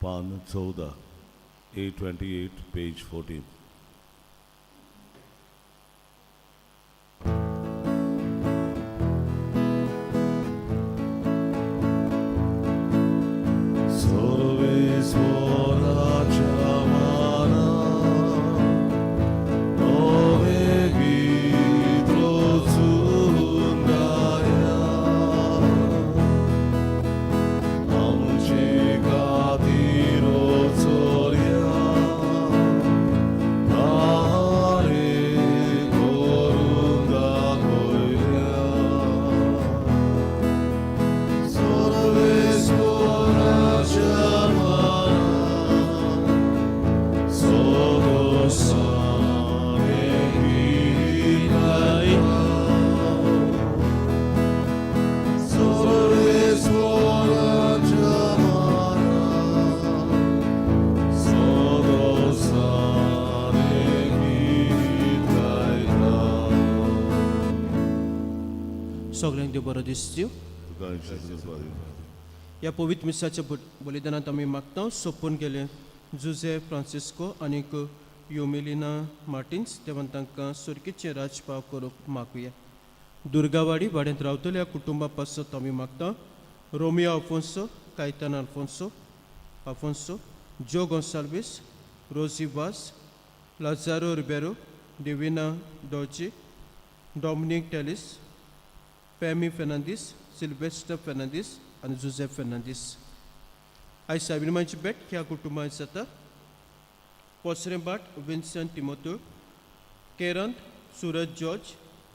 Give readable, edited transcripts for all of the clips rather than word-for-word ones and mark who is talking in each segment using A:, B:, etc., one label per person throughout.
A: पान 14, A28, page 14.
B: सगळ्यांक देव बरो दीस दिवं. ह्या पवित्र मिसाच्या बलिदानांत आमी मागता सोपून गेले जुझे फ्रांसिस्को आनीक योमेलिना मार्टिन्स देवान तांकां सुरकेचे राजपाव करूंक मागुया. दुर्गावाडी वाड्यांत रावतल्या कुटुंबा पासत आमी मागता रोमियो आल्फोन्सो, कायतान आल्फोन्सो, जो गोन्साल्वीस, रोजी वास, लाजारो रिबेरो, डिविना डॉर्ची, डॉमिनिक टेलिस, फॅमी फेर्नांदीस, सिल्वेस्टर फेर्नांदीस आनी जुझेफ फेर्नांदीस. आयज साबिरमांची भेट ह्या कुटुंबांत जाता. पोसरेंबाट विन्संट तिमोथो, केरंत सुरज जॉर्ज,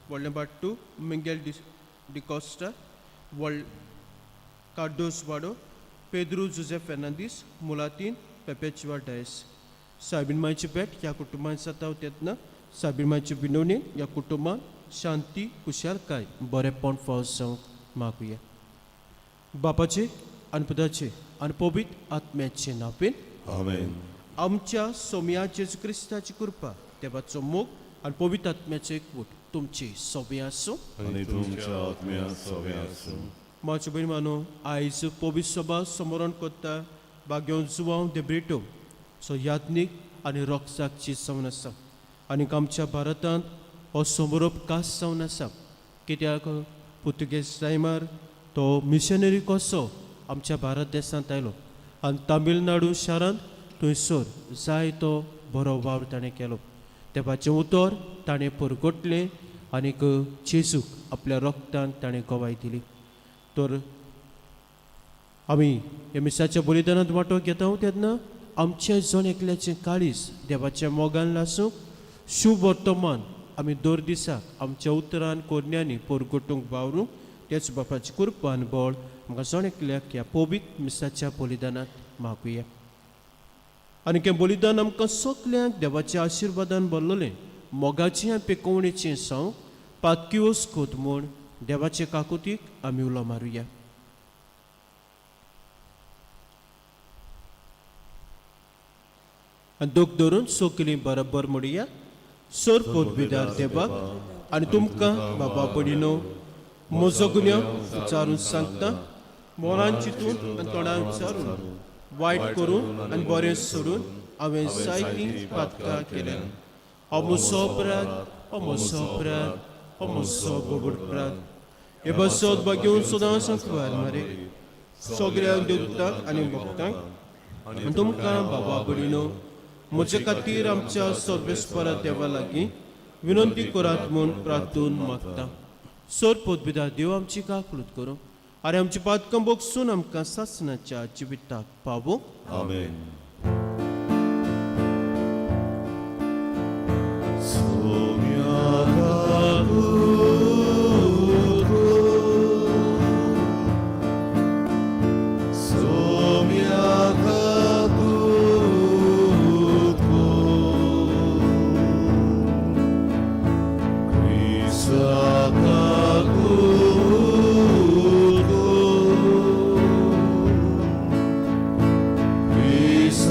B: व्हडलें बाट 2 मिंगेल डिकॉस्टा, कार्डोस वाडो, पेद्रू जुझेफ फेर्नांदीस, मुलातीन पेपेचुआ डायस. साबिरमांची भेट ह्या कुटुंबांत जाता तेन्ना साबिरमांची विनवणेन ह्या कुटुंबांत शांती कुशालकाय बरेपण फावो जावंक मागुया. बापाचे आनी पुताचे आनी पवित्र आत्म्याचे नांवेन
A: आमेन.
B: आमच्या सोम्या जेजू क्रिस्ताची कृपा, देवाचो मोग आनी पवित्र आत्म्याचो एकवट तुमची सोबे आसूं
A: आनी तुमच्या आत्म्या सोबे आसूं.
B: म्हाज्या भयण मानो, आयज पवित्र सभा समरण करता बाग्यो जुवांव दे ब्रिटो सो याज्ञीक आनी रॉक्साकची सवन आसा. आनीक आमच्या भारतांत हो समरोप खास जावन आसा. कित्याक पुर्तुगेज टायमार तो मिशनरी कसो आमच्या भारत देशांत आयलो आनी तामिळनाडू शारांत थंयसर जायतो बरो वावर ताणें केलो. देवाचें उतर ताणें परगटलें आनीक जेजूक आपल्या रोगतान ताणें गोवाय दिली. तर आमी ह्या मिसाच्या बलिदानांत वांटो घेता तेन्ना आमचे जण एकल्याचें काळीज देवाच्या मोगान लासूंक शुभ वर्तमान आमी दर दिसाक आमच्या उतरान कोरण्यांनी परगटूंक वावरूंक तेच बापाची कृपा आनी बळ आमकां जण एकल्याक ह्या पवित्र मिसाच्या बलिदानांत मागुया. आनी हें बलिदान आमकां सगल्यांक देवाच्या आशिर्वादान भरलेलें मोगाचें आनी पिकोवणेचें जावं पातकिवोस कोद म्हूण देवाचे काकुतीक आमी उलो मारुया. आनी दोग धरून सोकली बरोबर म्हणुया. सोर पोदविदार देवाक आनी तुमकां बाबा भयणीनो, म्हजो गुन्यांव विचारून सांगता. मोलान चिंतून आनी तोंडान विचारून वायट करून आनी बरें सोडून हांवें जायतीं पातकां केल्यां. हो म्हजो अपराध, हो म्हजो अपराध, हो म्हजो बोबड अपराध. हे बसत बागेवन सदांच सांगवार मारे सगळ्यांक देवतांक आनी भक्तांक आनी तुमकां बाबा भयणीनो, म्हजे खातीर आमच्या सर्वेस्परा देवा लागीं विनंती करात म्हूण प्रार्थून मागता. सोर पोदविदार देव आमची काकूळट करूं आनी आमची पातकां बोगसून आमकां सासणाच्या जिविताक पावूं.
A: आमेन.
C: Peace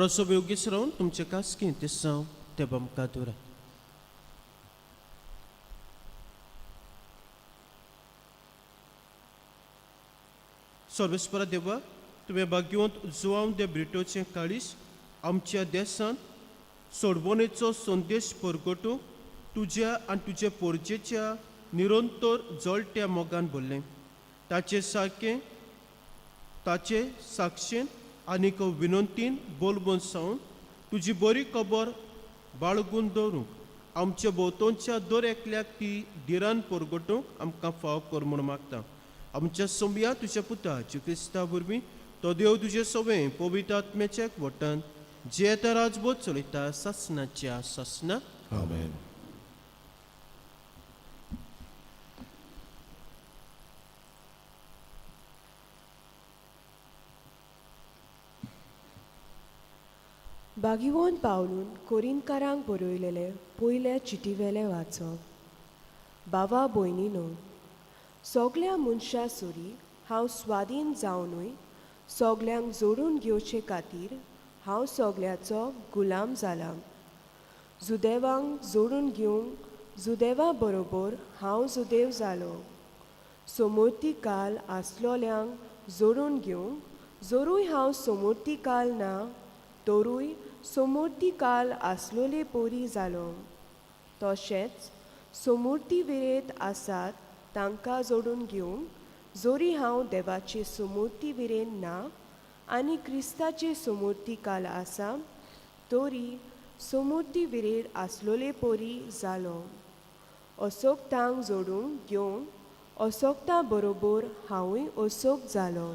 B: थोडोसो वेगीस रावन तुमचे कासकी ते साव ते बमका दुरा. सर्वेस्परा देवा, तुवें भाग्यवंत जुआंव दे ब्रिटोचें काळीस आमच्या देशांत सोडवणेचो संदेश परगटूंक तुज्या आनी तुजे पोरजेच्या निरंतर जळट्या मोगान भरलें. ताचे साक्षेन आनीक विनंतीन बोलबोन सावन तुजी बरी खबर बाळगून दवरूंक आमच्या भोंवतणच्या दर एकल्याक ती धिरान परगटूंक आमकां फाव कर म्हूण मागता. आमच्या सोमया तुज्या पुता क्रिस्ता वरवीं तो देव तुजे सवें पवित्र आत्म्याच्या एकवटान जे आतां राजभोग चलयता सासणाच्या सासना.
A: आमेन.
C: भाग्यवंत पावलून कोरिंदकारांक बरयलेले पयले चिटीवेले वाचप. बाबा भयणीनो, सगल्या मनशां सोरी हांव स्वाधीन जावनूय सगल्यांक जोडून घेवचे खातीर हांव सगल्याचो गुलाम जाला. जुदेवांक जोडून घेवंक जुदेवा बरोबर हांव जुदेव जालो. समोर्ती काल आसलोल्यांक जोडून घेवंक जोरूय हांव समोर्ती काल ना तोरूय समोर्ती काल आसलोले पोरी जालो. तशेंच समोर्ती विरेत आसात तांकां जोडून घेवंक जोरी हांव देवाचे समोर्ती विरेन ना आनी क्रिस्ताचे समोर्ती काल आसा तोरी समोर्ती विरेर आसलोले पोरी जालो. असोक्तांक जोडूंक घेवंक असोक्ता बरोबर हांवूय असोक जालो.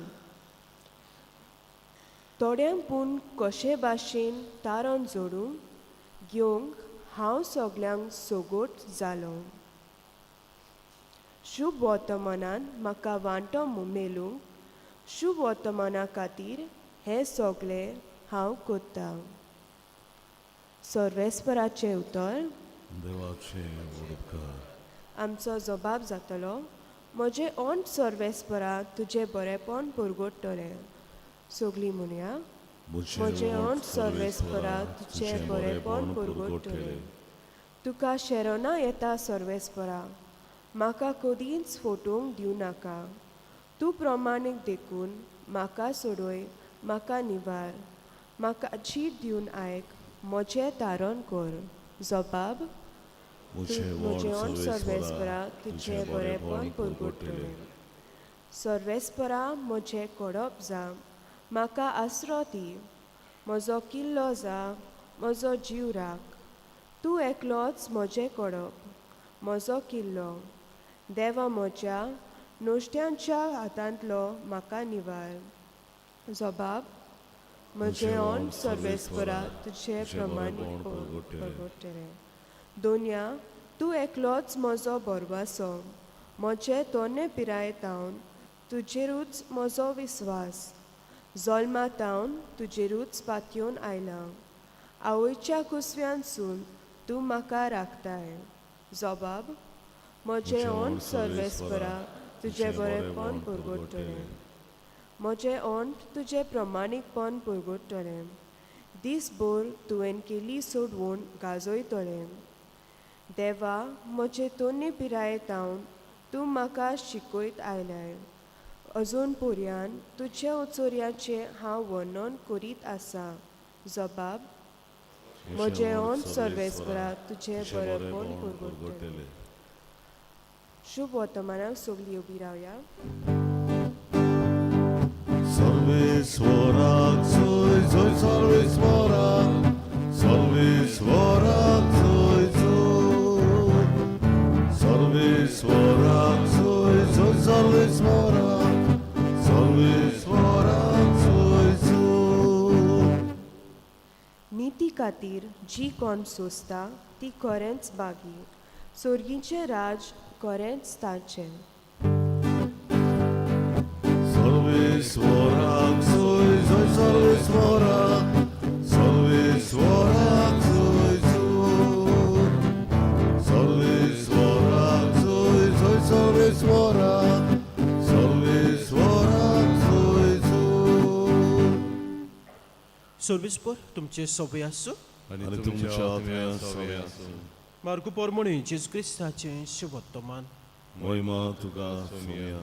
C: थोड्यांक पूण कशे भाशेन तारण जोडूंक घेवंक हांव सगल्यांक सोगोट जालो. शुभ वर्तमानान म्हाका वांटो मेलूंक शुभ वर्तमाना खातीर हें सगलें हांव कोत्ता. सर्वेस्पराचें उतर.
A: देवाचे वडकार.
C: आमचो जबाब जातलो, म्हजें ओंट सर्वेस्परा तुजें बरेंपण परगडटलें. सगलीं म्हणया, म्हजें ओंट सर्वेस्परा तुजें बरेंपण परगडटलें. तुका शेरोना येता सर्वेस्परा, म्हाका कधीच फोटोवंक दिवं नाका. तूं प्रमाणीक देखून म्हाका सोडोय, म्हाका निवार, म्हाका चीट दिवन आयक, म्हजें तारण कर. जबाब, म्हजें ओंट सर्वेस्परा तुजें बरेंपण परगडटलें. सर्वेस्परा म्हजें कडप जा, म्हाका आसरो दी, म्हजो किल्लो जा, म्हजो जीव राख. तूं एकलोच म्हजें कडप, म्हजो किल्लो. देवा म्हज्या नोश्ट्यांच्या हातांतलो म्हाका निवार. जबाब, म्हजें ओंट सर्वेस्परा तुजें प्रमाणीक परगडटलें. दोनया, तूं एकलोच म्हजो बरवासो, म्हजे तोर्णे पिरायेतावन तुजेरूच म्हजो विस्वास. जल्मातावन तुजेरूच पातयेवन आयलां. आवयच्या कुसव्यांसून तूं म्हाका राखताय. जबाब, म्हजें ओंट सर्वेस्परा तुजें बरेंपण परगडटलें. म्हजें ओंट तुजें प्रमाणीकपण परगडटलें. दीसभर तुवें केली सोडवून गाजयतलें. देवा, म्हजे तोर्णे पिरायेतावन तूं म्हाका शिकयत आयलाय. अजून पर्यान तुज्या उचोर्याचें हांव वर्णन करीत आसा. जबाब, म्हजें ओंट सर्वेस्परा तुजें बरेंपण परगडटलें. शुभ वर्तमानाक सगलीं उबी रावया.
A: सर्वेस्वराक जय जय सर्वेस्वराक, सर्वेस्वराक जय जय, सर्वेस्वराक जय जय सर्वेस्वराक, सर्वेस्वराक जय जय.
C: नीती खातीर जी कोण सोंसता ती खरेंच बागी, सोर्गीचें राज खरेंच ताचें.
A: सर्वेस्वराक जय जय सर्वेस्वराक, सर्वेस्वराक जय जय, सर्वेस्वराक जय जय सर्वेस्वराक, सर्वेस्वराक जय जय.
B: सर्विसपर तुमचे सवय आसूं
A: आनी तुमच्या आत्म्या सवय आसूं.
B: मार्गू पोरमणी जेजू क्रिस्ताचे शुभवर्तमान.
A: महिमा तुका सोमया.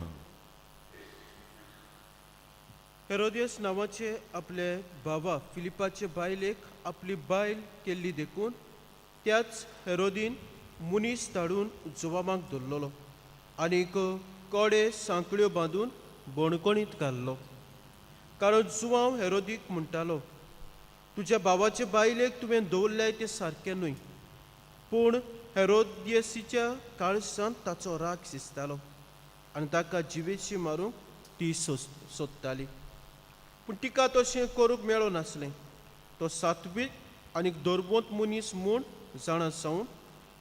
B: हेरोदियस नांवाचे आपले बाबा फिलिपाचे बायलेक आपली बायल केल्ली देखून त्याच हेरोदीन मुनीस धाडून जुवामाक धरलोलो आनीक कडे सांकळ्यो बांदून बोणकोणीत घाल्लो. कारण जुवांव हेरोदीक म्हणटालो, तुज्या बाबाचे बायलेक तुवें दवरल्याय तें सारकें न्हय. पूण हेरोदियसीच्या काळजांत ताचो राग शिजतालो आनी ताका जिवेची मारूंक ती सोदताली. पूण तिका तशें करूंक मेळो नासलें. तो सात्वीक आनीक दर्बोत मनीस म्हूण जाणा सावन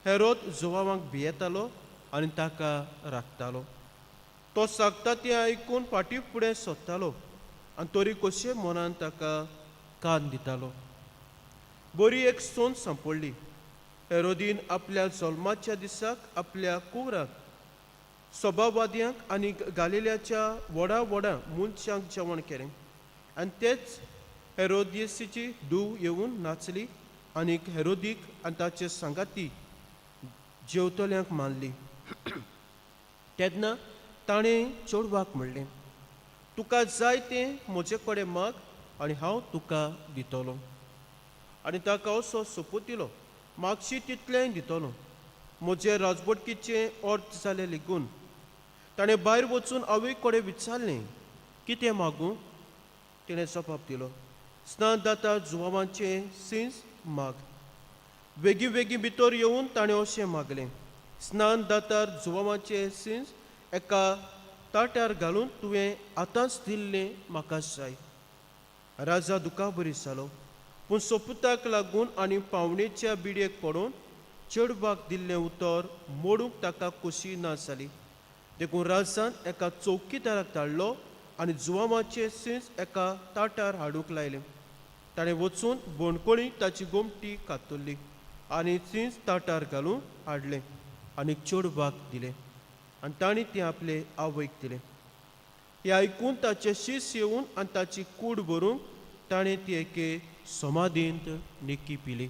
B: हेरोद जुवांवाक भियेतालो आनी ताका राखतालो. तो सांगता तें आयकून फाटीं फुडें सोदतालो आनी तरी कशे मनान ताका कान दितालो. बरी एक सोन सांपडली. हेरोदीन आपल्या जल्माच्या दिसाक आपल्या कुवराक सभावाद्यांक आनी गालिल्याच्या व्हडा व्हडा मनशांक जेवण केलें आनी तेच हेरोदियसीची धूव येवन नाचली आनीक हेरोदीक आनी ताचे सांगाती जेवतल्यांक मारली. तेन्ना ताणें चेडवाक म्हणलें, तुका जाय तें म्हजे कडेन माग आनी हांव तुका दितलो. आनी ताका असो सोपूत दिलो, मागशी तितलेंय दितलो. म्हजे राजवटकीचें अर्थ जालें लेगून ताणें भायर वचून आवय कडेन विचारलें, कितें मागूं? तिणें जबाब दिलो, स्नान जाता जुवांवाचें सींस माग. वेगी वेगी भितर येवन ताणें अशें मागलें, स्नान दातार जुवांवाचें सींस एका ताट्यार घालून तुवें आतांच दिल्लें म्हाका जाय. राजा दुखाबरी जालो, पूण सोपुताक लागून आनी पावणेच्या बिडयेक पडून चेडवाक दिल्लें उतर मोडूंक ताका खोशी ना जाली. देखून राजान एका चौकीदाराक धाडलो आनी जुवांवाचें सींस एका ताटार हाडूंक लायलें. ताणें वचून बोणकोणी ताची गोमटी कातरली आनी सींस ताटार घालून हाडलें आनी चेडवाक दिलें आनी ताणें तें आपले आवयक दिलें. हें आयकून ताचे शीस येवन आनी ताची कूड भरूंक ताणें ती एके समाधींत निकी पिली.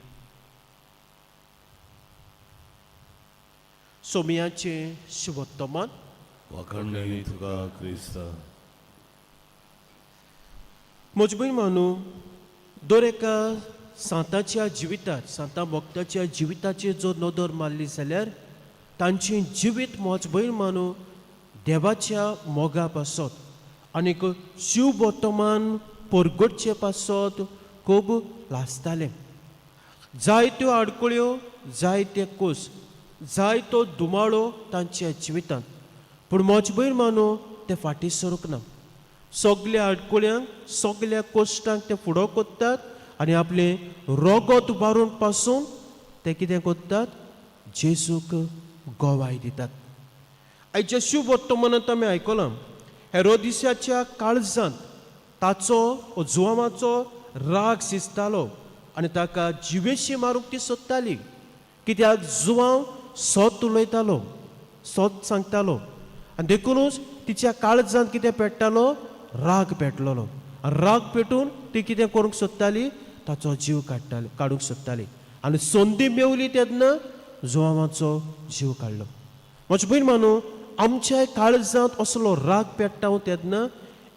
B: सोमयाचें शुभवर्तमान.
A: वाखणणी तुका क्रिस्ता.
B: मजबूर मानू दर एका सांताच्या जिवितांत सांता भक्ताच्या जिविताचेर जर नदर मारली जाल्यार तांचें जिवीत मजबूर मानू देवाच्या मोगा पासत आनीक शिव वर्तमान परगडचे पासत खूब लासतालें. जायत्यो आडकळ्यो, जायते कोस, जायतो दुमाळो तांच्या जिवितांत. पूण मजबूर मानू ते फाटीं सरूंक ना. सगल्या आडकळ्यांक सगल्या कोश्टांक ते फुडो कोत्तात आनी आपलें रगत उबारून पासून ते कितें कोत्तात? जेजूक गोवाय दितात. आयच्या शिव वर्तमानांत आमी आयकलां हेरोदिसाच्या काळजांत ताचो जुवांवाचो राग शिजतालो आनी ताका जिवेशी मारूंक ती सोदताली. कित्याक जुवांव सत उलयतालो, सत सांगतालो आनी देखूनच तिच्या काळजांत कितें पेट्टालो? राग पेटलोलो. राग पेटून ती कितें करूंक सोदताली? ताचो जीव काडूंक सोदताली आनी संदी मेवली तेन्ना जुवांवाचो जीव काडलो. म्हजे भयण मानू आमच्या काळजांत असलो राग पेट्टा तेन्ना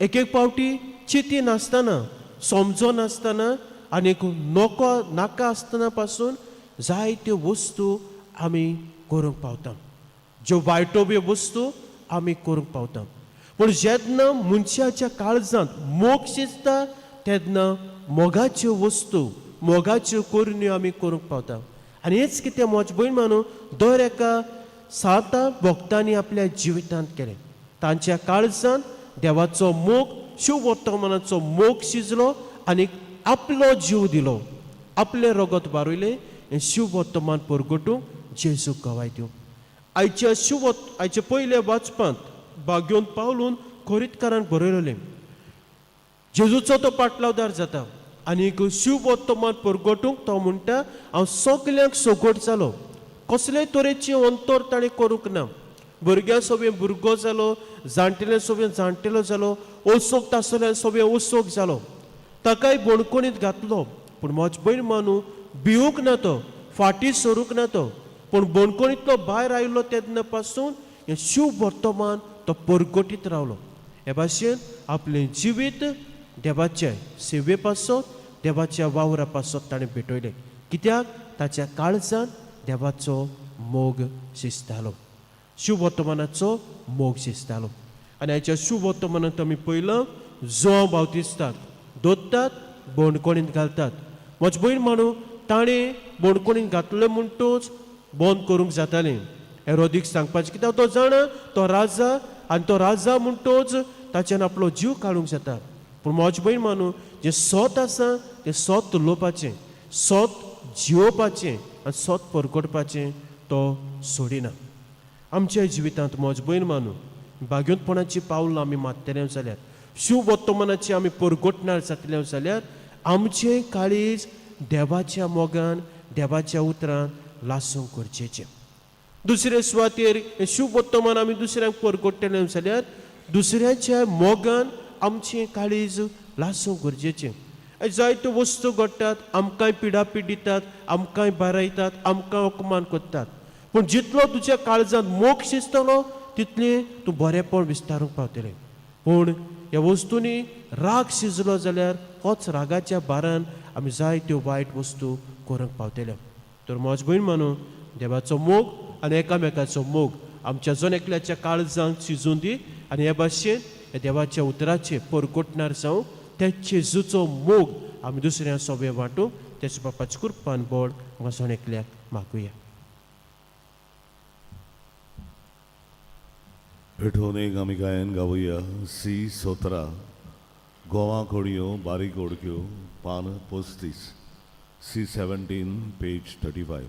B: एक एक पावटी चिती नासतना, समजो नासतना आनीक नोको नाका आसतना पासून जायत्यो वस्तू आमी करूंक पावता. ज्यो वायटो बी वस्तू आमी करूंक पावता. पूण जेन्ना मनशाच्या काळजांत मोग शिजता तेन्ना मोगाच्यो वस्तू, मोगाच्यो करण्यो आमी करूंक पावता. आनी हेच कितें म्हजे भयण मानू दर एका सांता भक्तांनी आपल्या जिवितांत केलें. तांच्या काळजांत देवाचो मोग, शिव वर्तमानाचो मोग शिजलो आनी आपलो जीव दिलो, आपले रगत बारयलें शिव वर्तमान परगटूंक जेजूक गवाय दिवंक. आयच्या पयले वाचपांत भाग्योन पावलून खोरीतकारान बरयलेलें जेजूचो तो पाटलावदार जाता आनीक शिव वर्तमान परगटूंक तो म्हणटा हांव सगल्यांक सोगोट जालो. कसलेय तरेचें अंतर ताणें करूंक ना. भुरग्यां सगळें भुरगो जालो, जाणटेल्या सगळें जाणटेलो जालो, ओसोक आसलें सगळें ओसोक जालो. ताकाय बोणकोणीत घातलो. पूण म्हजो बहीण मानू भिवूंक ना तो, फाटी सरूंक ना तो. पूण बोणकोणींतलो भायर आयिल्लो तेन्ना पासून हें शुभ वर्तमान तो परगटीत रावलो. हे भाशेन आपलें जिवीत देवाच्या सेवे पासत, देवाच्या वावरा पासत ताणें भेटयलें. कित्याक ताच्या काळजान देवाचो मोग शिजतालो, शुभ वर्तमानाचो मोग शिजतालो. आनी हाच्या शुभ वर्तमानांत आमी पळयलां जोआंव बावतिस्ताक दोत्तात, बोणकोणींत घालतात. म्हजो भयण मानू ताणें बोणकोणींत घातलें म्हणटूच बंद करूंक जातालें. हेरोदीक सांगपाचें कित्याक तो जाणा तो राजा, आनी तो राजा म्हणटूच ताच्यान आपलो जीव काडूंक जाता. पूण म्हजो भयण मानू जें सोत आसा तें सोत लोवपाचें, सोत जिवोवपाचें आनी सोत परगटपाचें तो सोडिना. आमच्या जिवितांत म्हजो भयण मानू भाग्योतपणाची पावलां आमी मारतले जाल्यार, शुभ वर्तमानाची आमी परगटणार जातले जाल्यार आमचें काळीज देवाच्या मोगान, देवाच्या उतरान लासूंक गरजेचें. दुसरे सुवातेर शुभ वर्तमान आमी दुसऱ्यांक परगटले जाल्यार दुसऱ्याच्या मोगान आमचें काळीज लासूंक गरजेचें. जायत्यो वस्तू घडटात, आमकांय पिडापीड दितात, आमकांय बारायतात, आमकां अपमान करतात. पूण जितलो तुज्या काळजांत मोग शिजतलो तितलें तूं बरेंपण विस्तारूंक पावतलें. पूण ह्या वस्तूंनी राग शिजलो जाल्यार होच रागाच्या बारान आमी जायत्यो वायट वस्तू करूंक पावतल्यो. तर म्हजो भयण मानू देवाचो मोग आनी एकामेकाचो मोग आमच्या जण एकल्याच्या काळजांत शिजून दी. आनी हे भाशेन हे देवाच्या उतराचे परगटणार जावं, त्या जेजूचो मोग आमी दुसऱ्या सोबे वांटूंक तेच्या बापाची कृपान बळ वचोन एकल्याक मागुया.
A: पेठोनेक आमी गायन गावुया C17 गोवा कोडयो बारीक ओडक्यो पान 35 C17 पेज 35.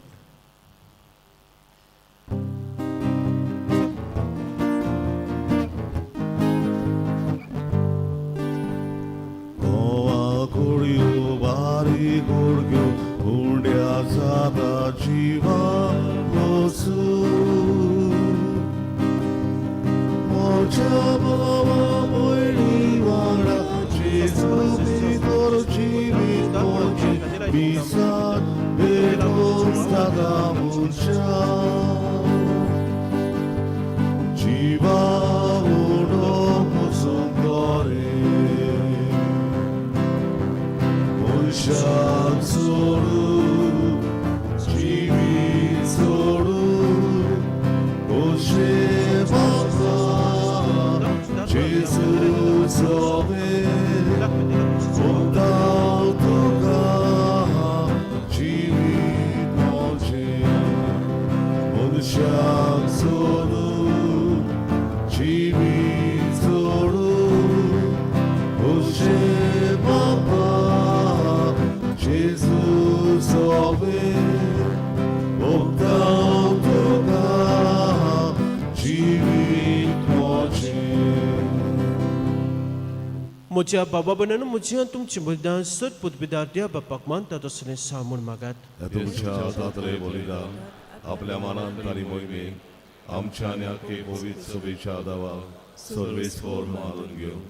A: गोवा कोडयो बारीक ओडक्यो उंड्या जाता जिवा लोसू मोच्या बाबा भयणी वांगडा जेजू भितर जिवीत मोचे पिसात भेटून जाता मोच्या जिवा उडो पसून करे मनशाक सोडून जिवीत सोडून ओशे Jesus of it, without the God, Jivit Moche, Odshak Soru, Jivit Soru, Oshe Papa, Jesus of it, without the God, Jivit Moche.
B: म्हज्या बाबा भयणान म्हज्या तुमची बलिदान सत पुतबिदार द्या बापाक मानतात असलें सांगून मागात.
A: तुमच्या दातले बलिदान आपल्या मानांत आनी मोहिमेक आमच्या आनी आख्खे पवित्र सभेच्या आदावा सर्वेस्वर मारून घेवं.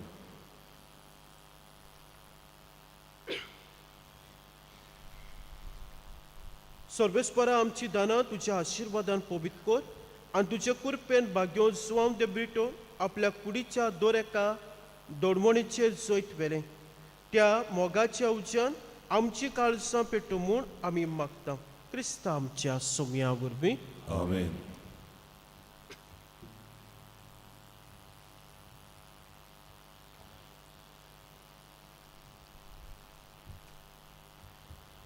B: सर्वेस्परा आमची दानां तुज्या आशिर्वादान पवित्र कर आनी तुजे कृपेन भाग्यो जुवांव दे ब्रिटो आपल्या कुडीच्या दोरेका दोडमणीचेर जैत वेलें. त्या मोगाच्या उज्यान आमची काळजां पेटो म्हूण आमी मागता. क्रिस्ता आमच्या सोम्या वरवीं
A: आमेन.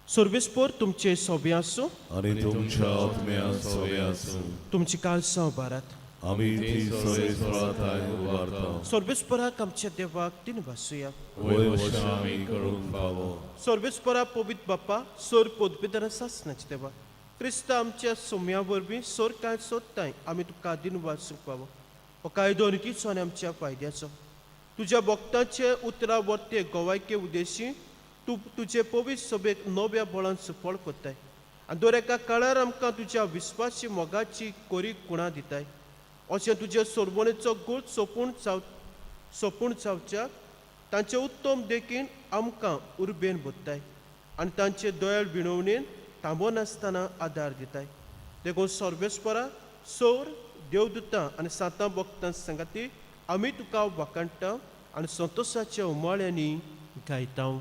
B: सर्वेस्पर तुमचे सोबे आसूं
A: आनी तुमच्या आत्म्या सवे आसूं.
B: तुमची काळजां उबारात.
A: आमी ती सवे सुवाताय उबारता.
B: सर्वेस्पराक आमच्या देवाक तीन वासुया.
A: वय वर्षां आमी करूंक पावो.
B: सर्वेस्परा पवित्र बापा सर पोदबिदार सासनाचे देवा क्रिस्ता आमच्या सोम्या वरवीं सर कांय सोदताय आमी तुका दिन वाचूंक पावो. हो कायदो नितीचो आनी आमच्या फायद्याचो. तुज्या भक्तांचे उतरा वर्ते गोवायके उद्देशी तूं तुजे पवित्र सभेक नव्या बळान सुफळ कोत्ताय आनी दर एका काळार आमकां तुज्या विस्वासी मोगाची कोरी कुणां दिताय. अशें तुजे सोडवणेचो गूळ सोपून जावच्या तांचे उत्तम देखीन आमकां उर्बेन बोत्ताय आनी तांचे दोयाळ विणवणेन थांबोवन आसतना आदार दिताय. देखून सर्वेस्परा सोर देवदूतां आनी सातां भक्तां सांगाती आमी तुका वाखाणटा आनी संतोशाच्या उमाळ्यांनी गायता.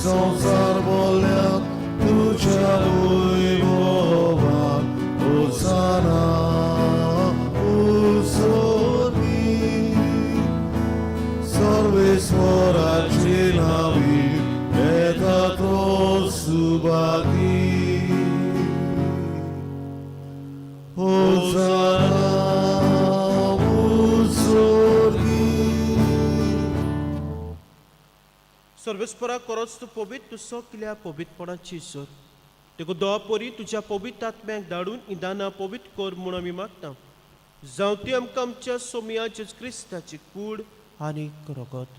A: संसार बोल्यात तुझ्या वैभवात होसाना उसोनी सर्वेश्वराची नावी येतात सुबाती होसाना उसोनी.
B: सर्वेस्परा खरोच तूं पवित्र तूं सगल्या पवित्रपणाची सोर. देखून दोळा परी तुज्या पवित्र आत्म्याक धाडून ही दानां पवित्र कर म्हूण आमी मागता. जावं ती आमकां आमच्या सोमया जेजू क्रिस्ताची कूड आनी रगत.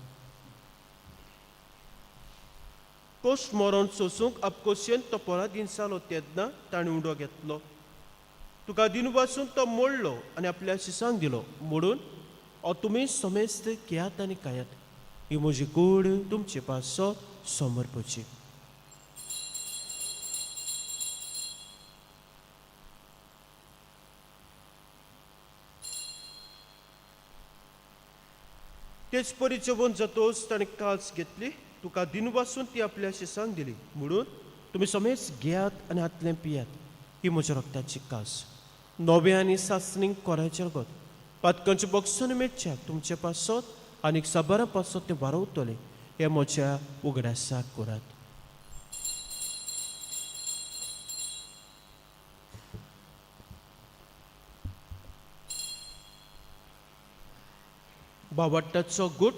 B: पोस्ट मरण सोसूंक आपकोशेन तो परा दिनसालो तेदना ताणें उडो घेतलो. तुका दिन वाचून तो मोडलो आनी आपल्या शिसांक दिलो मोडून तुमी समेस्त घेयात आनी खायात. ही म्हजी कूड तुमचे पासो समर्पची. तेच परी जेवण जातोच ताणें काल्स घेतली. तुका दिन वाचून ती आपल्या शिसांक दिली म्हणून तुमी समेस्त घेयात आनी हातलें पियात. ही म्हज्या रक्ताची कास नवे आनी सासणीक कोराचें रगत पातकांचे बक्षन मेळच्याक तुमचे पासत आनीक साबारा पासत तें वारवतले. हे म्हज्या उगडासाक करात. बावटाचो गुट.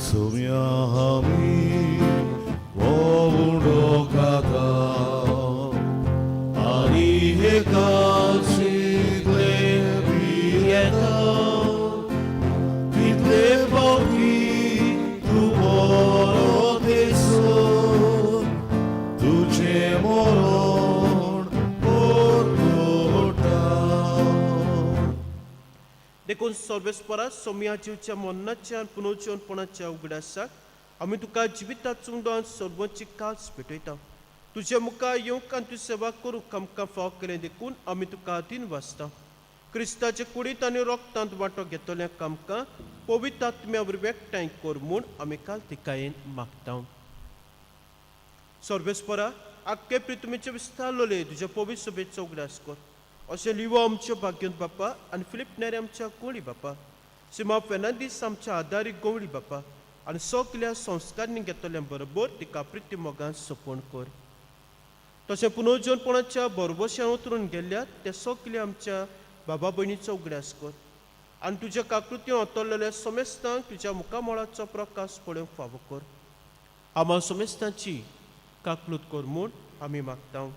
A: सोम्या आमी वोडो खाता आनी हे काशीतले पियेता तितले पावकी तूं बरो तेसो तुझे मरण पोटा.
B: देखून सर्वेस्परा सोम्या जिवच्या मरणाच्या आनी पुनर्जीवनपणाच्या उगडासाक आमी तुका जिवितात चुंडोन सर्वची कास भेटयता. तुज्या मुखार येवंक आनी तुजी सेवा करूंक आमकां फाव केलें देखून आमी तुका आदीन वाचता. क्रिस्ताचे कुडीत आनी रोगतांत वांटो घेतल्याक आमकां पवित्र आत्म्या वरवीं एकठांय कर म्हूण आमी काल तिकायेन मागता. सर्वेस्परा आख्खे प्रितुमेचे विस्तारलोले तुज्या पवित्र सभेचो उगडास कर. अशें लिवो आमच्या भाग्यवंत बापा आनी फिलिप नेरे आमच्या गोळी बापा सिमा फेर्नांदीस आमच्या आदारी गोवळी बापा आनी सगल्या संस्कारांनी घेतल्या बरोबर तिका प्रिती मोगान सोपोवन कर. तशें पुनर्जीवनपणाच्या बरोबरश्यान उतरून गेल्यात त्या सगल्या आमच्या बाबा भयणीचो उगडास कर आनी तुज्या काकृतीन ओतरलेल्या समेस्तांक तुज्या मुखामळाचो प्रकाश पळोवंक फावो कर. आम्हा समेस्तांची काकलूत कर म्हूण आमी मागता.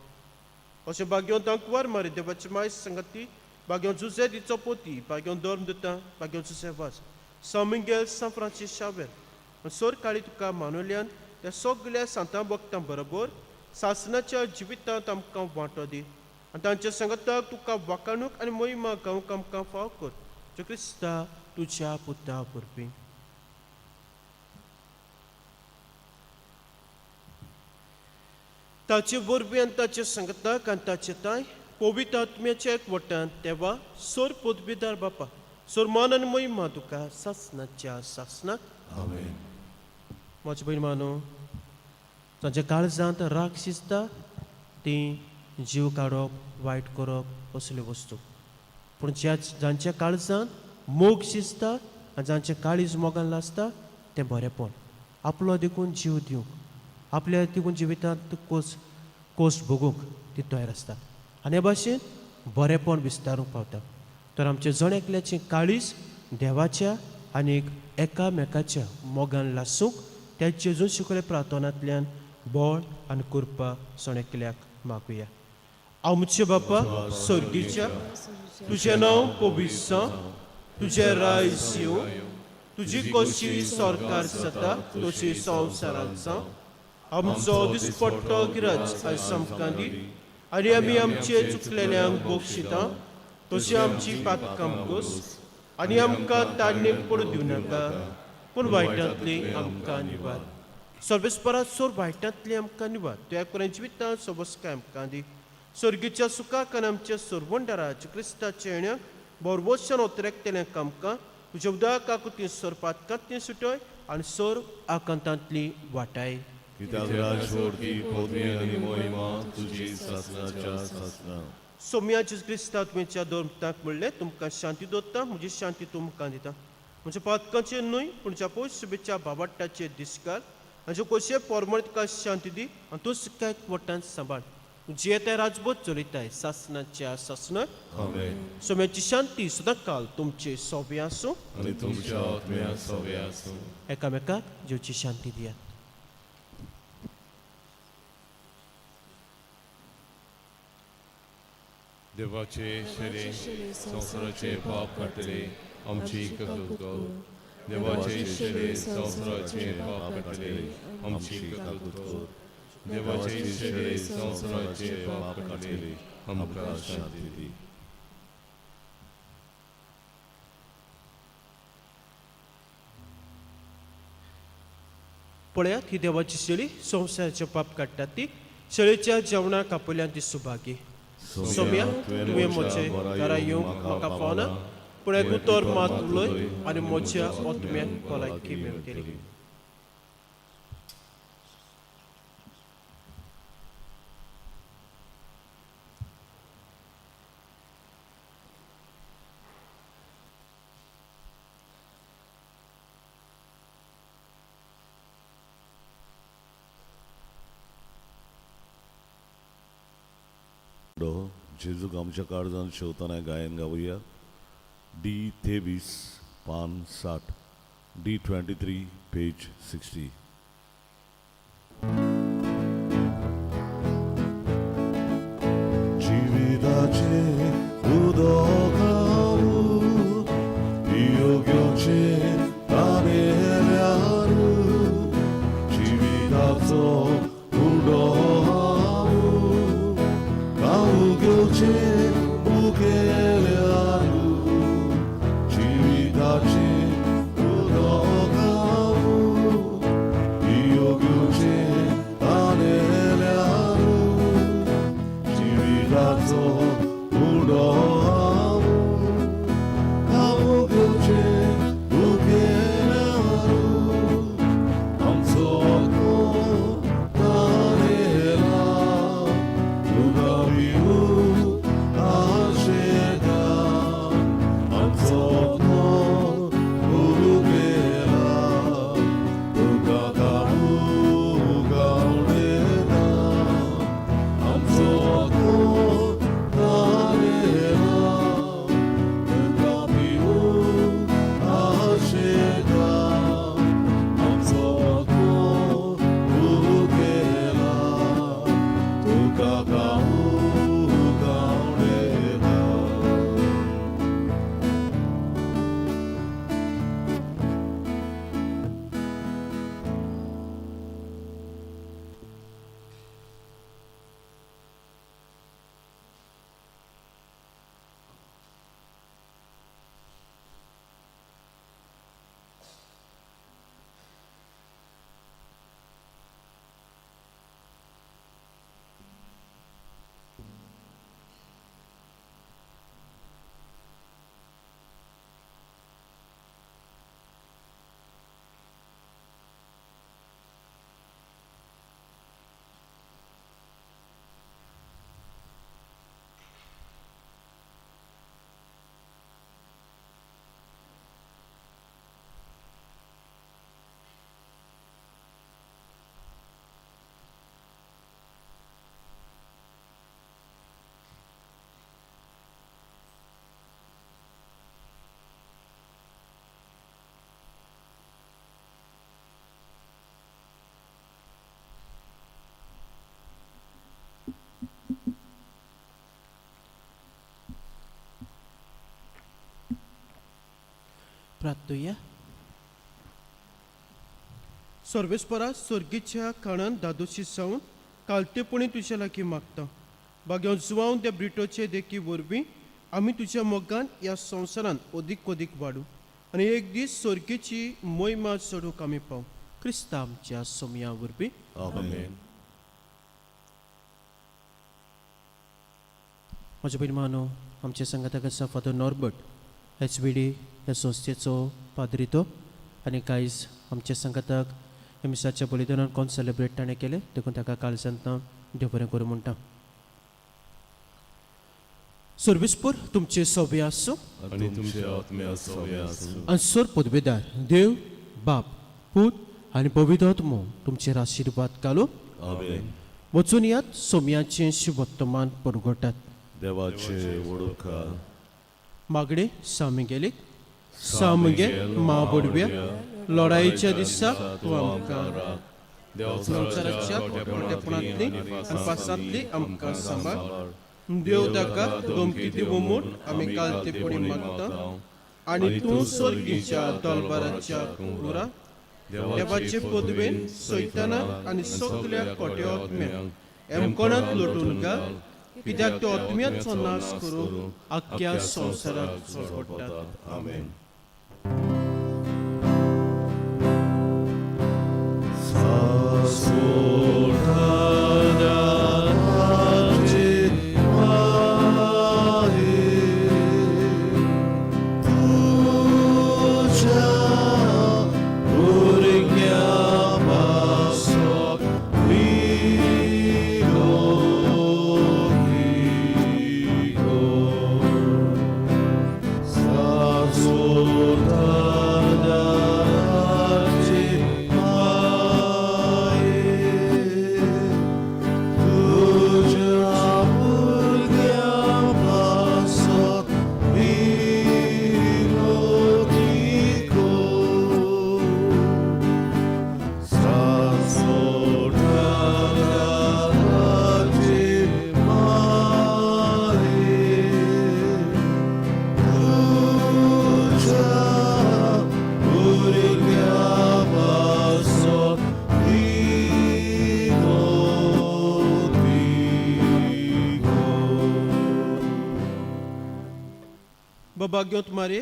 B: अशें भाग्यवंतांक वर मारी देवाची माय संगती भाग्यवंत जुझे दिचो पोती भाग्यवंत धर्मदूतां भाग्यवंत जुसेवास सामिंगेल सान फ्रांसीस शावेल सोर काळी तुका मानुल्यान त्या सगल्या सांतां भक्तां बरोबर सासणाच्या जिवितांत आमकां वांटो दी आनी तांच्या संगताक तुका वाखाणूक आनी मोहिमा गावंक आमकां फाव कर. जो क्रिस्ता तुज्या पुता परबीं. ताचे वरवीं आनी ताचे संगताक आनी ताचे ताय पवित्र आत्म्याच्या एकवटान तेवा सोर पदवीदार बापा सोर मान आनी मोहिमा तुका सासणाच्या सासणाक.
A: आमेन.
B: म्हजे भयण मानो तांच्या काळजांत राग शिजता ती जीव काडप वायट करप असल्यो वस्तू. पूण जांच्या काळजांत मोग शिजता आनी जांचे काळीज मोगान लासता तें बरेंपण आपलो देखून जीव दिवंक आपल्या देखून जिवितांत कोस भोगूंक ती तयार आसतात आनी हे भाशेन बरेंपण विस्तारूंक पावता. तर आमचे जण एकल्याचें काळीज देवाच्या आनी एकामेकाच्या मोगान लासूंक त्या जेजून शिकले प्रार्थनांतल्यान बळ आनी कृपा सणेकल्याक मागुया. आमचे बापा स्वर्गीच्या तुजें नांव पवित्र जावं तुझे रायस येऊ तुझी कशी सरकार जाता तशी संवसारांत जावं आमचो दिसपट्टो गिराज आयज आमकां दी आनी आमी आमचे चुकलेल्यांक बक्षिता तशी आमची पातकां घोस आनी आमकां तारणेक पडूं दिवं नाका पूण वायटांतली आमकां निवार सर्वेस्परांत सोर वायटांतली आमकां निवार तुवें कोणा जिवितांत सबस्काय आमकां दी सर्गीच्या सुखाक आनी आमच्या सोरवंडाराच्या क्रिस्ताच्या येण्याक बोरवोशन ओतरेकतेल्यांक आमकां तुज्या उदक आकुती सोर पातकांतली सुटय आनी सोर आकांतांतली वाटाय
A: कित्याक राजवटी पदवी आनी मोहिमा तुजी सासणाच्या सासणा
B: सोम्या जेजू क्रिस्ता तुमच्या दोरमताक म्हणलें तुमकां शांती दवरता म्हजी शांती तुमकां दिता म्हज्या पातकांचेर न्हय पूण ज्या पयस शुभेच्छा बाबाटाचेर दिसकाल आनी ज्यो कशे पोरमळ तुका शांती दी आनी तूं सुखाक वटान सांबाळ जे ते राजभोग चलयताय सासणाच्या सासणाक
A: आमेन
B: सोम्याची शांती सदां काल तुमचे सोबे आसूं
A: आनी तुमच्या आत्म्या सोबे आसूं
B: एकामेकाक जेवची शांती दियात
A: देवाचे शरीर संवसाराचे पाप काडटले आमची ककूत देवाचे शरीर संवसाराचे पाप काडटले आमची ककूत देवाचे शरीर संवसाराचे पाप काडटले आमकां शांती दी
B: पळयात ही देवाची शेळी संवसाराचे पाप काडटा ती शेळीच्या जेवणाक आपल्यान ती सुभागी सोम्या तुवें म्हजे घरा येवंक म्हाका पावना पूण एक उतर मात उलय आनी म्हज्या आत्म्याक भलायकी मेळटली
A: जेजूक आमच्या काळजांत शेवताना गायन गावया D23 पान 60 D23 पेज 60 जिविताचे उदक योग्यचे तारेल्यार जिविताचो उदक कावग्योचे उगेल्यार जिविताचे उदक
B: प्रार्थूया. सर्वेस्परा सर्गीच्या खाणान दादोशी जावन कालतेपणी तुझ्या लागीं मागता. बाग्यान जुवावन त्या ब्रिटोचे देखी वरवीं आमी तुझ्या मोगान ह्या संवसारांत अदीक अदीक वाडू आनी एक दीस सर्गीची मोहिमा चडूंक आमी पावू. क्रिस्ता आमच्या सोमया वरवीं.
A: आमेन.
B: म्हज्या भयणमानो, आमच्या संगताक आसा फादर नॉर्बर्ट HBD ह्या संस्थेचो पाद्री तो, आनी कांयच आमच्या संगताक मिसाच्या बलिदानान कोण सेलिब्रेट ताणें केले, देखून ताका काल सांगता देव बरें करूं म्हणटा. सर्विसपूर तुमचे सोबे आसूं
A: आनी तुमचे आत्म्या सोबे आसूं.
B: अंसोर पदवेदार देव बाप पूत आनी पवित्र आत्मो तुमचेर आशिर्वाद घालूं.
A: आमेन.
B: वचून यात सोमयाचें शुभ वर्तमान परगटात.
A: देवाचे वडूखार.
B: मागणे सामिगेलीक सामगेल महाबडव्या लढाईच्या दिसा तूं आमकां संवसाराच्या खोटेपणांतली आनी पासांतली आमकां सांबाळ. देव ताका गमती दिवं म्हूण आमी कालतेपणी मागता. आनी तूं सर्गीच्या दलबाराच्या कुंगुरा देवाचे पदवेन सैतानाक आनी सगल्या खोटे आत्म्यांक एमकोणांत लोटून घाल, कित्याक तो आत्म्याचो नाश करून आख्ख्या संवसाराक सोडटात.
A: आमेन.
B: बाबाग्योत मारे,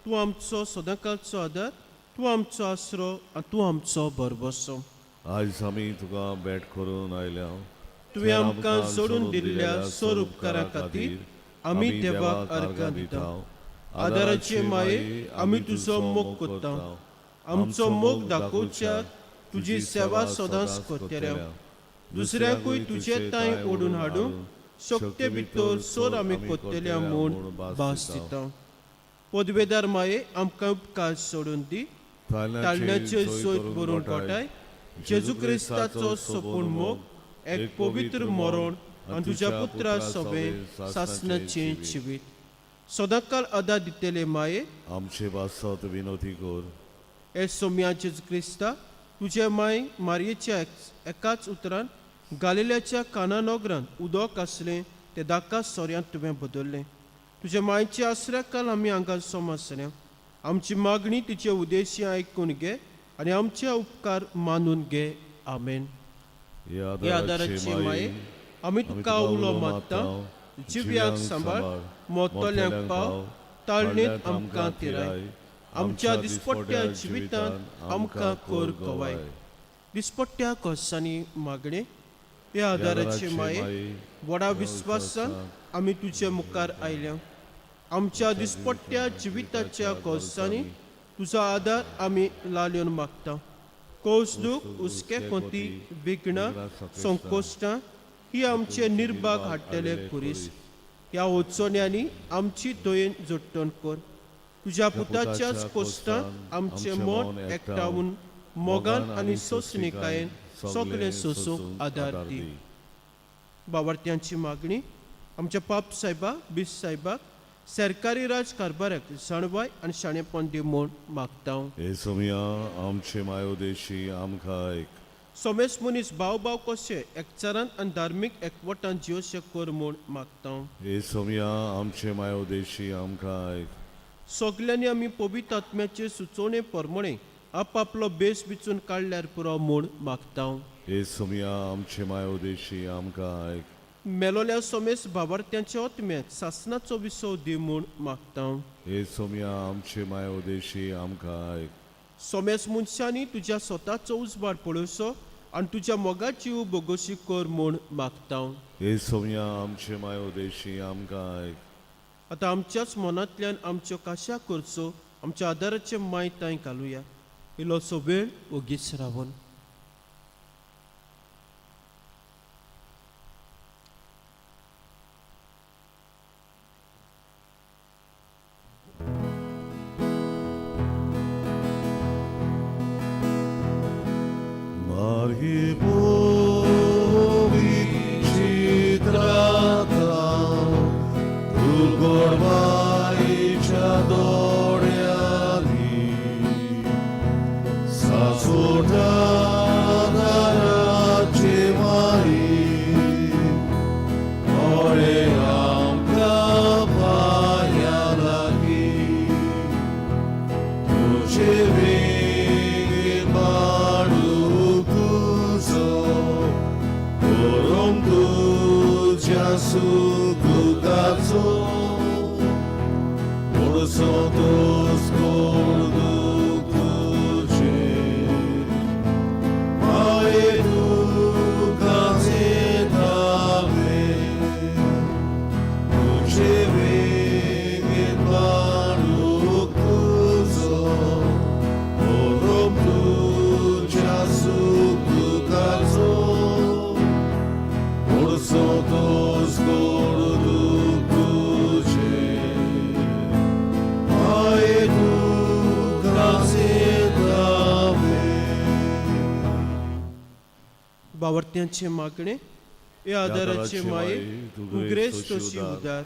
B: तूं आमचो सदांकाळचो आदार, तूं आमचो आसरो आनी तूं आमचो बरबसो.
A: आयज आमी तुका भेट करून आयल्या.
B: तुवें आमकां सोडून दिल्ल्या सर उपकारा खातीर आमी देवाक अर्घां दिता. आदाराचे माये आमी तुजो मोग करता. आमचो मोग दाखोवच्याक तुजी सेवा सदांच करतल्या. दुसऱ्याकूय तुजे तांय ओडून हाडूंक शक्ती भितर सोर आमी करतल्या म्हूण भास दिता. पदवेदार माये आमकां उपकार सोडून दी. ताळण्याचे सोयत भरून कोटाय जेजू क्रिस्ताचो सोपून मोग, एक पवित्र मरण आनी तुज्या पुत्रा सोबे सासणाचें जिवीत. सदांकाळ आदार दितेले माये
A: आमचे वासत विनोदी कर.
B: हे सोम्या जेजू क्रिस्ता, तुजे माय मारयेच्या एकाच उतरान गालिल्याच्या काना नोगरांत उदक आसलें तें दाका सोऱ्यांत तुवें बदल्लें. तुज्या मायच्या आसऱ्याकाल आमी हांगा सोम आसल्या. आमची मागणी तिचे उद्देशी आयकून घे आनी आमचे उपकार मानून घे. आमेन. हे आदाराचे माये आमी तुका उलो मागता. जिव्याक सांबाळ, मोतोल्यांक पाव, ताळणेंत आमकां तिराय. आमच्या दिसपट्ट्या जिवितांत आमकां कर गोवाय. दिसपट्ट्या कोसांनी मागणे. हे आदाराचे माये व्हडा विस्वासान आमी तुजे मुखार आयल्या. आमच्या दिसपट्ट्या जिविताच्या कोसांनी तुजो आदार आमी लालयोन मागता. कोस दूख, हुस्के कोती, विघ्नां, संकोश्टां ही आमचे निर्भाग हाडटले कुरीस. ह्या ओचोण्यांनी आमची दोयेन जोडटण कर. तुज्या पुताच्याच कोश्टांत आमचे मन एकठांवून मोगान आनी सोंसणिकायेन सगळे सोसूंक आदार दी. बावार्थ्यांची मागणी. आमच्या पाप साहेबा बीस साहेबाक सरकारी राजकारभाराक जाणवाय आनी शाणेपण दी म्हूण मागता.
A: हे सोमया आमचे मायोदेशी आमकां आयक.
B: सोमेस मनीस भाव भाव कशे एकचारान आनी धार्मीक एकवटान जिवशे कर म्हूण मागता.
A: हे सोमया आमचे मायोदेशी आमकां आयक.
B: सगल्यांनी आमी पवित्र आत्म्याचे सुचोवणे प्रमाणे आपापलो बेस बिचून काडल्यार पुरो म्हूण मागता.
A: हे सोमया आमचे मायोदेशी आमकां आयक.
B: मेलोल्या सोमेस भावार्थ्यांच्या आत्म्याक सासनाचो विसव दी म्हूण मागता.
A: हे सोमया आमचे मायोदेशी आमकां आयक.
B: सोमेस मनशांनी तुज्या स्वताचो उजवाड पळोवचो आनी तुज्या मोगाची बोगोशी कर म्हूण मागता.
A: हे सोमया आमचे मायोदेशी आमकां आयक.
B: आतां आमच्याच मनांतल्यान आमच्यो काशा करचो, आमच्या आदाराचे माय तांय घालुया. इल्लोसो वेळ ओगीच Ravan.
A: Margi povicitrata, tu gormaicia doreali, sasutana racimai, ore amca paialagi, tu cevi Sucutazo, por sotos corducuce, mai tu casetave, tu cevegin marucuzo, orom tu sucutazo, por sotos
B: भावार्थ्यांचे मागणे हे आदाराचे माये तू ग्रेस तशी उदार.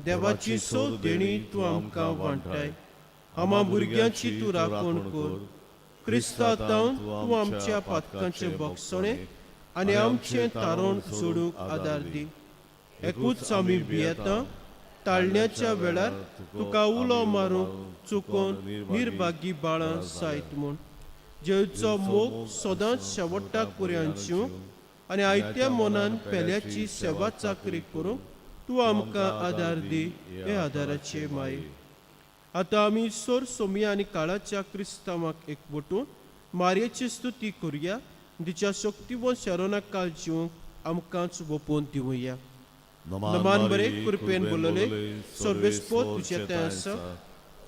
B: देवाची सोद देणी तू आमकां वांटाय. आमा भुरग्यांची तू राखण कर. क्रिस्तांतावन तू आमच्या पातकांचे बक्षणे आनी आमचे तारण सोडूंक आदार दी. एकूच आमी भियेता ताळण्याच्या वेळार तुका उलो मारूंक चुकोवन निर्भागी बाळां सायत म्हूण. जेवचो मोग सदांच शेवटाक पर्यांच्यो आनी आयत्या मनान पेल्याची सेवा चाकरी करूंक तूं आमकां आदार दी. हे आदाराचे माये. आतां आमी सोर सोमया आनी काळाच्या क्रिस्तांवाक एकवटून मारयेची स्तुती करुया. तिच्या शक्तीवन शारोना काळ जिवंक आमकांच वपोवन दिवया. नमान बरे कृपेन बोलले सर्वेस्पोत तुजे तें आसा.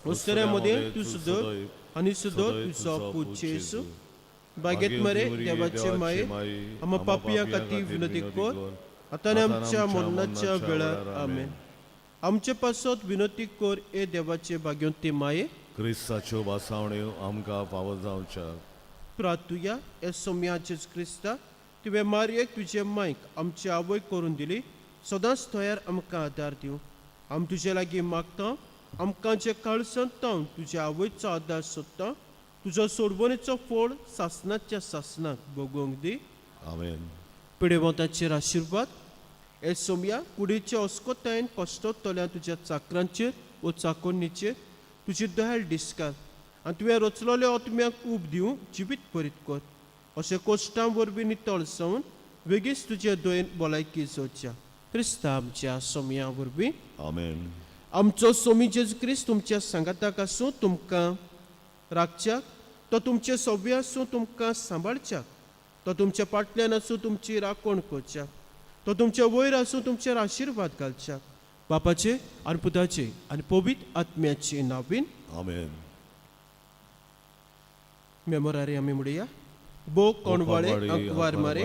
B: उस्तऱ्या मदें तूं सुदर आनी सुदर तुजो पूज्य येसू. बागेत मरे देवाचे माये आमा पापियां खातीर विनती कर आतां आनी आमच्या मरणाच्या वेळार आमेन. आमचे पासत विनती कर ए देवाचे बाग्योंते माये.
A: क्रिस्ताच्यो वासावण्यो आमकां फावो जावच्या.
B: प्रार्थुया ए सोम्याचेच क्रिस्ता तुवें मारयेक तुजे मायक आमची आवय करून दिली. सदांच तयार आमकां आदार दिवं. आम तुजे लागीं मागता. आमकां जे काळसंतावन तुज्या आवयचो आदार सोदता तुजो सोडवणेचो फळ सासनाच्या सासनाक भोगूंक दी.
A: आमेन.
B: पिडेवंताचेर आशिर्वाद. ए सोमया कुडीच्या अस्कोतायेन कश्टतल्या तुज्या चाकरांचेर वो चाकोन्नीचेर तुजी दयाळ दिसकार आनी तुवें रचलोले आत्म्याक ऊब दिवं जिवीत बरीत कर. अशें कोश्टां वरवीं नितळ जावन बेगीच तुजे दोयेन भलायकी जोडच्या. क्रिस्ता आमच्या सोमया वरवीं.
A: आमेन.
B: आमचो सोमी जेजू क्रिस्त तुमच्या सांगाताक आसूं तुमकां राखच्याक. तो तुमचे सव्य आसूं तुमकां सांबाळच्याक. तो तुमच्या फाटल्यान आसूं तुमची राखण करच्याक. तो तुमच्या वयर आसूं तुमचेर आशिर्वाद घालच्याक. बापाचे आनी पुताचे आनी पवित्र आत्म्याचे नांवान
A: आमेन.
B: मेमोरारी आमी म्हणया. बो कोणवाळे अंकवार मारे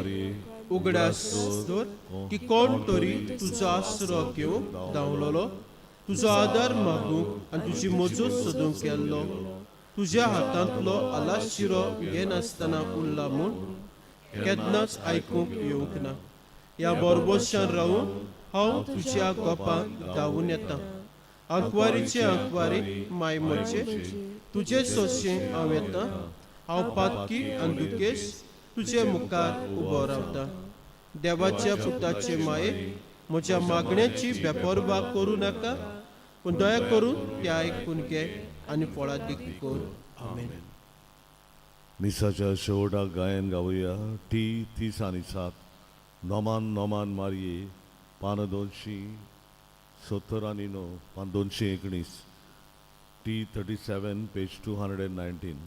B: उगडास दवर की कोण तरी तुजो आसरो घेवंक धांवलोलो. तुजो आदार मागूंक आनी तुजी मजत सोदूंक गेल्लो. तुज्या हातांतलो आलाशिरो घेनासतना उरला म्हूण केन्नाच आयकूंक येवंक ना. ह्या बरबोशान रावून हांव तुज्या गोपांक धांवून येता. अंकवारीचे अंकवारी माय म्हजे तुजे सोशें हांव येता. हांव पातकी आनी दुखेस तुजे मुखार उबो रावता. देवाच्या पुताचे माये म्हज्या मागण्याची बेपरवा करूं नाका. पूण दया करून ते आयकून घे आनी फळादीक कर. आमेन.
A: मिसाच्या शेवटाक गायन गावया टी 37 नोमान नोमान मारये पान 270 आनी 9 पान 219 टी 37 पेज 219.